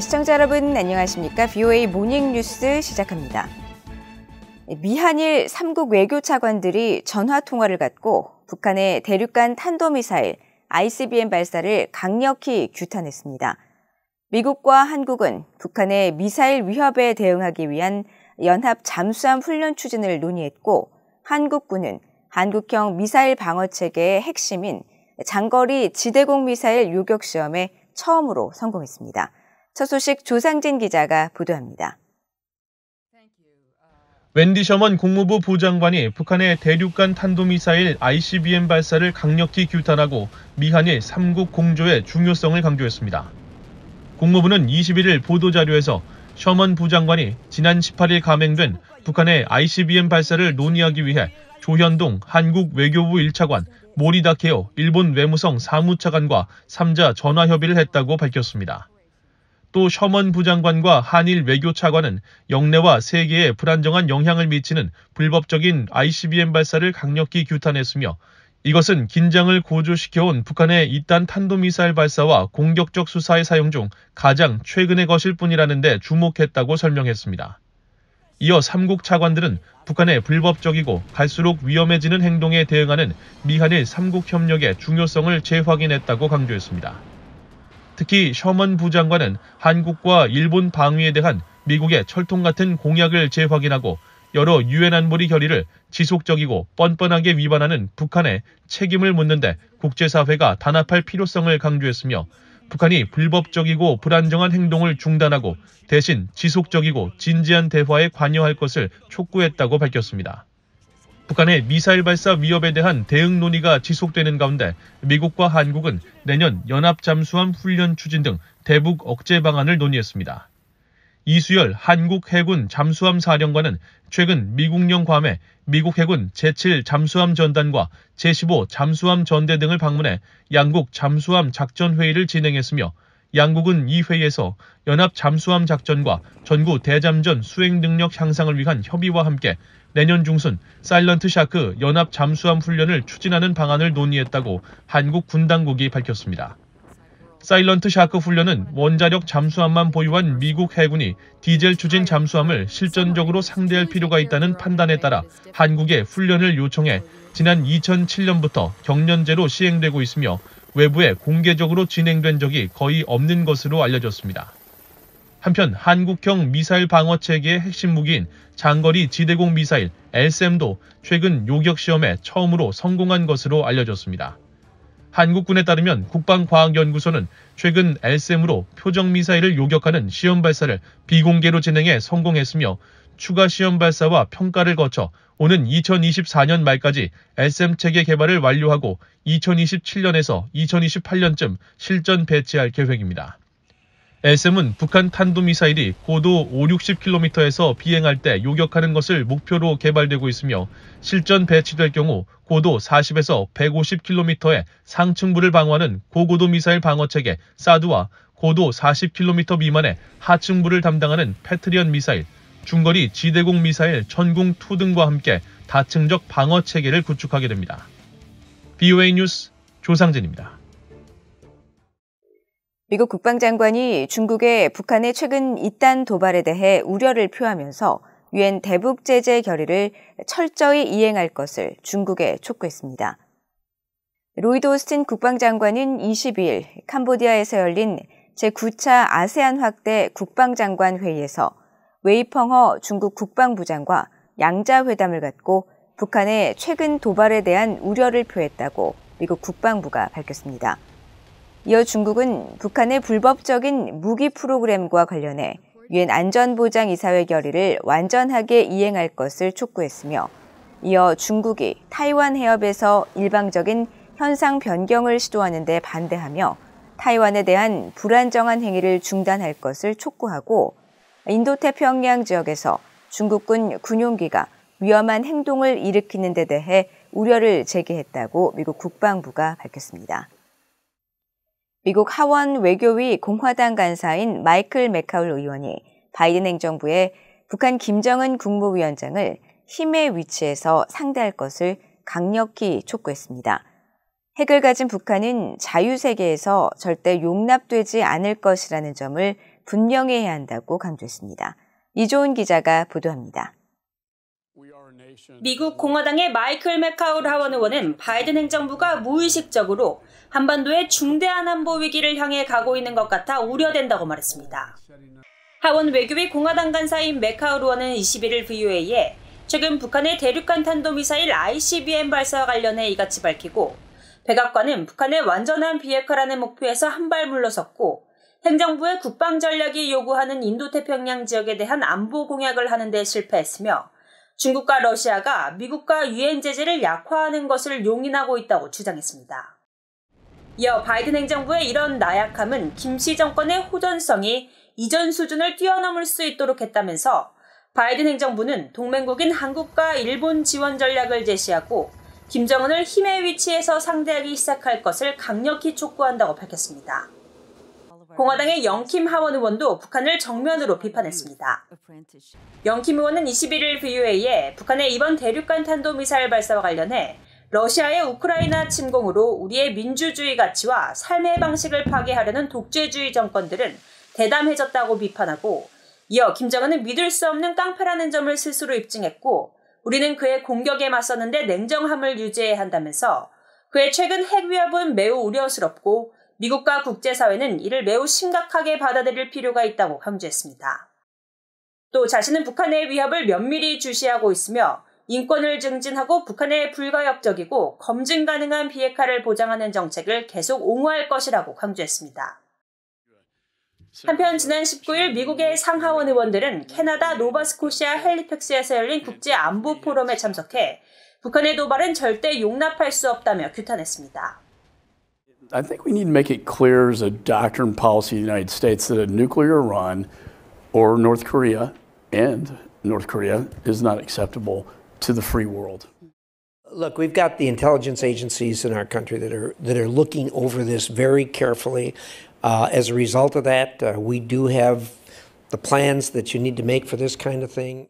시청자 여러분 안녕하십니까? VOA 모닝뉴스 시작합니다. 미한일 3국 외교차관들이 전화통화를 갖고 북한의 대륙간 탄도미사일 ICBM 발사를 강력히 규탄했습니다. 미국과 한국은 북한의 미사일 위협에 대응하기 위한 연합 잠수함 훈련 추진을 논의했고, 한국군은 한국형 미사일 방어체계의 핵심인 장거리 지대공 미사일 요격 시험에 처음으로 성공했습니다. 첫 소식 조상진 기자가 보도합니다. 웬디 셔먼 국무부 부장관이 북한의 대륙간 탄도미사일 ICBM 발사를 강력히 규탄하고 미한일 3국 공조의 중요성을 강조했습니다. 국무부는 21일 보도자료에서 셔먼 부장관이 지난 18일 감행된 북한의 ICBM 발사를 논의하기 위해 조현동 한국 외교부 1차관, 모리다 케오 일본 외무성 사무차관과 3자 전화협의를 했다고 밝혔습니다. 또 셔먼 부장관과 한일 외교차관은 영내와 세계에 불안정한 영향을 미치는 불법적인 ICBM 발사를 강력히 규탄했으며, 이것은 긴장을 고조시켜온 북한의 이딴 탄도미사일 발사와 공격적 수사의 사용 중 가장 최근의 것일 뿐이라는 데 주목했다고 설명했습니다. 이어 3국 차관들은 북한의 불법적이고 갈수록 위험해지는 행동에 대응하는 미한일 3국 협력의 중요성을 재확인했다고 강조했습니다. 특히 셔먼 부장관은 한국과 일본 방위에 대한 미국의 철통 같은 공약을 재확인하고, 여러 유엔 안보리 결의를 지속적이고 뻔뻔하게 위반하는 북한의 책임을 묻는데 국제사회가 단합할 필요성을 강조했으며, 북한이 불법적이고 불안정한 행동을 중단하고 대신 지속적이고 진지한 대화에 관여할 것을 촉구했다고 밝혔습니다. 북한의 미사일 발사 위협에 대한 대응 논의가 지속되는 가운데 미국과 한국은 내년 연합 잠수함 훈련 추진 등 대북 억제 방안을 논의했습니다. 이수열 한국 해군 잠수함 사령관은 최근 미국령 괌에 미국 해군 제7 잠수함 전단과 제15 잠수함 전대 등을 방문해 양국 잠수함 작전 회의를 진행했으며, 양국은 이 회의에서 연합 잠수함 작전과 전구 대잠전 수행 능력 향상을 위한 협의와 함께 내년 중순 사일런트 샤크 연합 잠수함 훈련을 추진하는 방안을 논의했다고 한국 군 당국이 밝혔습니다. 사일런트 샤크 훈련은 원자력 잠수함만 보유한 미국 해군이 디젤 추진 잠수함을 실전적으로 상대할 필요가 있다는 판단에 따라 한국에 훈련을 요청해 지난 2007년부터 경년제로 시행되고 있으며, 외부에 공개적으로 진행된 적이 거의 없는 것으로 알려졌습니다. 한편 한국형 미사일 방어체계의 핵심 무기인 장거리 지대공 미사일 LSAM도 최근 요격 시험에 처음으로 성공한 것으로 알려졌습니다. 한국군에 따르면 국방과학연구소는 최근 LSAM으로 표적미사일을 요격하는 시험 발사를 비공개로 진행해 성공했으며, 추가 시험 발사와 평가를 거쳐 오는 2024년 말까지 LSAM 체계 개발을 완료하고 2027년에서 2028년쯤 실전 배치할 계획입니다. LSAM은 북한 탄도미사일이 고도 5-60km에서 비행할 때 요격하는 것을 목표로 개발되고 있으며, 실전 배치될 경우 고도 40에서 150km의 상층부를 방어하는 고고도 미사일 방어체계 사드와 고도 40km 미만의 하층부를 담당하는 패트리언 미사일, 중거리 지대공 미사일 천궁2 등과 함께 다층적 방어체계를 구축하게 됩니다. VOA 뉴스 조상진입니다. 미국 국방장관이 중국의 북한의 최근 이딴 도발에 대해 우려를 표하면서 유엔 대북 제재 결의를 철저히 이행할 것을 중국에 촉구했습니다. 로이드 오스틴 국방장관은 22일 캄보디아에서 열린 제9차 아세안 확대 국방장관 회의에서 웨이펑허 중국 국방부장과 양자회담을 갖고 북한의 최근 도발에 대한 우려를 표했다고 미국 국방부가 밝혔습니다. 이어 중국은 북한의 불법적인 무기 프로그램과 관련해 유엔 안전보장이사회 결의를 완전하게 이행할 것을 촉구했으며, 이어 중국이 타이완 해협에서 일방적인 현상 변경을 시도하는 데 반대하며 타이완에 대한 불안정한 행위를 중단할 것을 촉구하고, 인도태평양 지역에서 중국군 군용기가 위험한 행동을 일으키는 데 대해 우려를 제기했다고 미국 국방부가 밝혔습니다. 미국 하원 외교위 공화당 간사인 마이클 맥카울 의원이 바이든 행정부에 북한 김정은 국무위원장을 힘의 위치에서 상대할 것을 강력히 촉구했습니다. 핵을 가진 북한은 자유세계에서 절대 용납되지 않을 것이라는 점을 분명히 해야 한다고 강조했습니다. 이조은 기자가 보도합니다. 미국 공화당의 마이클 맥카울 하원 의원은 바이든 행정부가 무의식적으로 한반도의 중대한 안보 위기를 향해 가고 있는 것 같아 우려된다고 말했습니다. 하원 외교위 공화당 간사인 맥카울 의원은 21일 VOA에 최근 북한의 대륙간 탄도미사일 ICBM 발사와 관련해 이같이 밝히고 백악관은 북한의 완전한 비핵화라는 목표에서 한 발 물러섰고 행정부의 국방 전략이 요구하는 인도태평양 지역에 대한 안보 공약을 하는 데 실패했으며 중국과 러시아가 미국과 유엔 제재를 약화하는 것을 용인하고 있다고 주장했습니다. 이어 바이든 행정부의 이런 나약함은 김씨 정권의 호전성이 이전 수준을 뛰어넘을 수 있도록 했다면서 바이든 행정부는 동맹국인 한국과 일본 지원 전략을 제시하고 김정은을 힘의 위치에서 상대하기 시작할 것을 강력히 촉구한다고 밝혔습니다. 공화당의 영킴 하원 의원도 북한을 정면으로 비판했습니다. 영킴 의원은 21일 VOA에 북한의 이번 대륙간 탄도미사일 발사와 관련해 러시아의 우크라이나 침공으로 우리의 민주주의 가치와 삶의 방식을 파괴하려는 독재주의 정권들은 대담해졌다고 비판하고 이어 김정은은 믿을 수 없는 깡패라는 점을 스스로 입증했고 우리는 그의 공격에 맞섰는데 냉정함을 유지해야 한다면서 그의 최근 핵 위협은 매우 우려스럽고 미국과 국제사회는 이를 매우 심각하게 받아들일 필요가 있다고 강조했습니다. 또 자신은 북한의 위협을 면밀히 주시하고 있으며 인권을 증진하고 북한의 불가역적이고 검증 가능한 비핵화를 보장하는 정책을 계속 옹호할 것이라고 강조했습니다. 한편 지난 19일 미국의 상하원 의원들은 캐나다 노바스코시아 헬리팩스에서 열린 국제안보 포럼에 참석해 북한의 도발은 절대 용납할 수 없다며 규탄했습니다. I think we need to make it clear as a doctrine policy of the United States that a nuclear Iran or North Korea and North Korea is not acceptable to the free world. Look, we've got the intelligence agencies in our country that are looking over this very carefully. As a result of that, we do have the plans that you need to make for this kind of thing.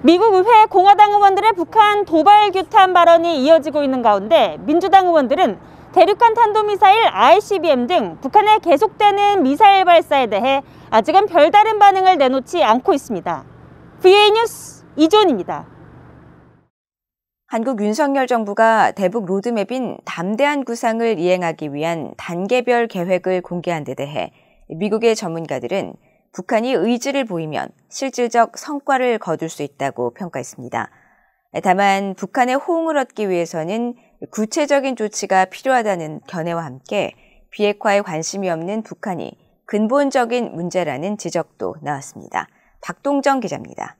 미국 의회 공화당 의원들의 북한 도발 규탄 발언이 이어지고 있는 가운데 민주당 의원들은 대륙간 탄도미사일 ICBM 등 북한의 계속되는 미사일 발사에 대해 아직은 별다른 반응을 내놓지 않고 있습니다. VOA 뉴스 이조은입니다. 한국 윤석열 정부가 대북 로드맵인 담대한 구상을 이행하기 위한 단계별 계획을 공개한 데 대해 미국의 전문가들은 북한이 의지를 보이면 실질적 성과를 거둘 수 있다고 평가했습니다. 다만 북한의 호응을 얻기 위해서는 구체적인 조치가 필요하다는 견해와 함께 비핵화에 관심이 없는 북한이 근본적인 문제라는 지적도 나왔습니다. 박동정 기자입니다.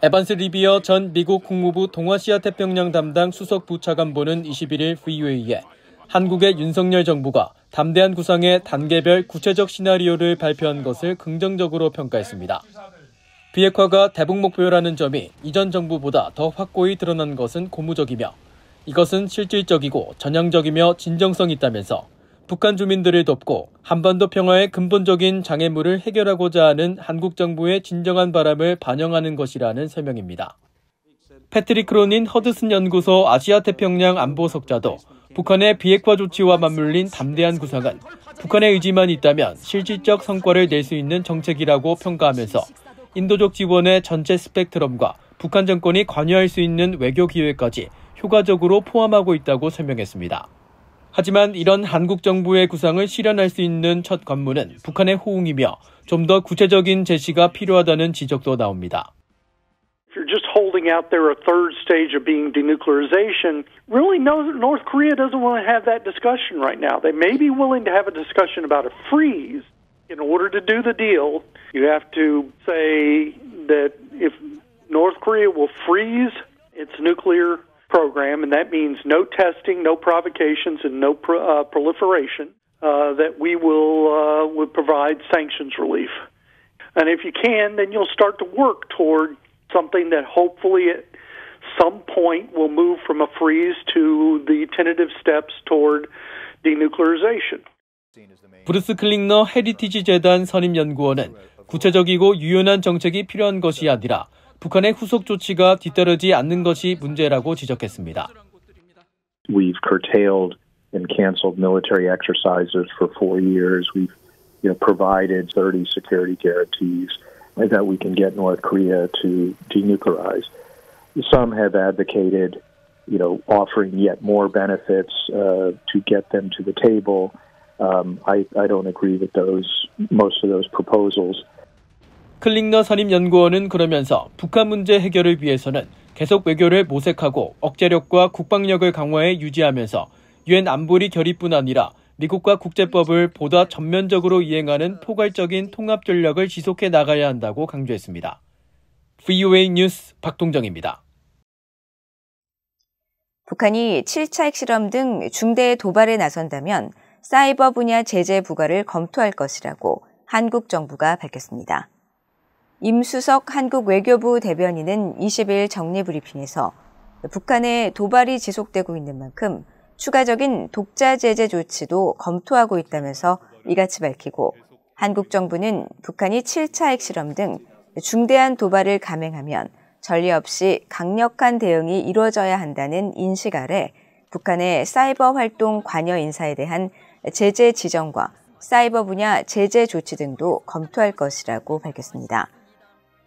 에반스 리비어 전 미국 국무부 동아시아 태평양 담당 수석 부차관보는 21일 VOA에 한국의 윤석열 정부가 담대한 구상의 단계별 구체적 시나리오를 발표한 것을 긍정적으로 평가했습니다. 비핵화가 대북 목표라는 점이 이전 정부보다 더 확고히 드러난 것은 고무적이며 이것은 실질적이고 전향적이며 진정성 있다면서 북한 주민들을 돕고 한반도 평화의 근본적인 장애물을 해결하고자 하는 한국 정부의 진정한 바람을 반영하는 것이라는 설명입니다. 패트릭 크로닌 허드슨 연구소 아시아태평양 안보석자도 북한의 비핵화 조치와 맞물린 담대한 구상은 북한의 의지만 있다면 실질적 성과를 낼 수 있는 정책이라고 평가하면서 인도적 지원의 전체 스펙트럼과 북한 정권이 관여할 수 있는 외교 기회까지 효과적으로 포함하고 있다고 설명했습니다. 하지만 이런 한국 정부의 구상을 실현할 수 있는 첫 관문은 북한의 호응이며 좀 더 구체적인 제시가 필요하다는 지적도 나옵니다. If you're just holding out there a third stage of being denuclearization, really North Korea doesn't want to have that discussion right now. They may be willing to have a discussion about a freeze. In order to do the deal, you have to say that if North Korea will freeze its nuclear program, and that means no testing, no provocations, and no proliferation, that we will provide sanctions relief. And if you can, then you'll start to work toward something that hopefully at some point will move from a freeze to the tentative steps toward denuclearization. 브루스 클링너 헤리티지 재단 선임연구원은 구체적이고 유연한 정책이 필요한 것이 아니라 북한의 후속 조치가 뒤따르지 않는 것이 문제라고 지적했습니다. We've curtailed and canceled military exercises for 4 years. We've provided 30 security guarantees that we can get North Korea to denuclearize. Some have advocated, offering yet more benefits to get them to the table. I don't agree with most of those proposals. 클링너 산림연구원은 그러면서 북한 문제 해결을 위해서는 계속 외교를 모색하고 억제력과 국방력을 강화해 유지하면서 유엔 안보리 결의뿐 아니라 미국과 국제법을 보다 전면적으로 이행하는 포괄적인 통합 전략을 지속해 나가야 한다고 강조했습니다. VOA 뉴스 박동정입니다. 북한이 7차 핵실험 등 중대 도발에 나선다면 사이버 분야 제재 부과를 검토할 것이라고 한국 정부가 밝혔습니다. 임수석 한국 외교부 대변인은 20일 정례브리핑에서 북한의 도발이 지속되고 있는 만큼 추가적인 독자 제재 조치도 검토하고 있다면서 이같이 밝히고 한국 정부는 북한이 7차 핵실험 등 중대한 도발을 감행하면 전례 없이 강력한 대응이 이루어져야 한다는 인식 아래 북한의 사이버 활동 관여 인사에 대한 제재 지정과 사이버 분야 제재 조치 등도 검토할 것이라고 밝혔습니다.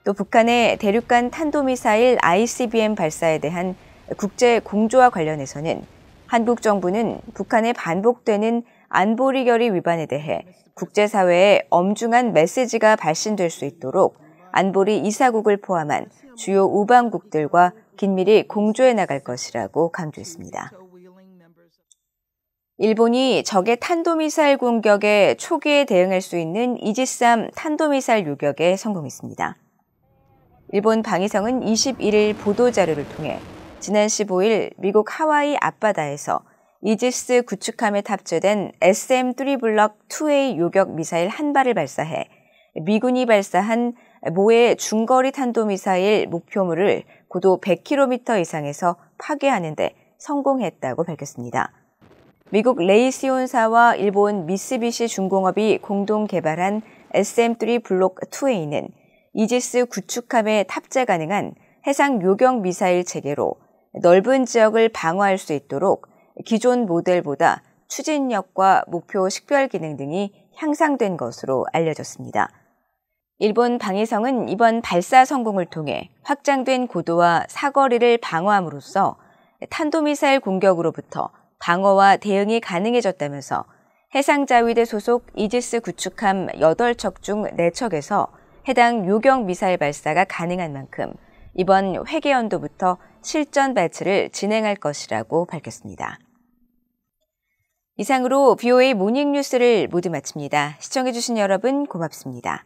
또 북한의 대륙간 탄도미사일 ICBM 발사에 대한 국제 공조와 관련해서는 한국 정부는 북한의 반복되는 안보리 결의 위반에 대해 국제사회에 엄중한 메시지가 발신될 수 있도록 안보리 이사국을 포함한 주요 우방국들과 긴밀히 공조해 나갈 것이라고 강조했습니다. 일본이 적의 탄도미사일 공격에 초기에 대응할 수 있는 이지스-3 탄도미사일 요격에 성공했습니다. 일본 방위성은 21일 보도자료를 통해 지난 15일 미국 하와이 앞바다에서 이지스 구축함에 탑재된 SM-3 블록 2A 요격 미사일 한 발을 발사해 미군이 발사한 모의 중거리 탄도미사일 목표물을 고도 100km 이상에서 파괴하는 데 성공했다고 밝혔습니다. 미국 레이시온사와 일본 미쓰비시 중공업이 공동 개발한 SM-3 블록 2A는 이지스 구축함에 탑재 가능한 해상 요격 미사일 체계로 넓은 지역을 방어할 수 있도록 기존 모델보다 추진력과 목표 식별 기능 등이 향상된 것으로 알려졌습니다. 일본 방위성은 이번 발사 성공을 통해 확장된 고도와 사거리를 방어함으로써 탄도미사일 공격으로부터 방어와 대응이 가능해졌다면서 해상자위대 소속 이지스 구축함 8척 중 4척에서 해당 요격 미사일 발사가 가능한 만큼 이번 회계연도부터 실전 배치를 진행할 것이라고 밝혔습니다. 이상으로 VOA 모닝뉴스를 모두 마칩니다. 시청해주신 여러분 고맙습니다.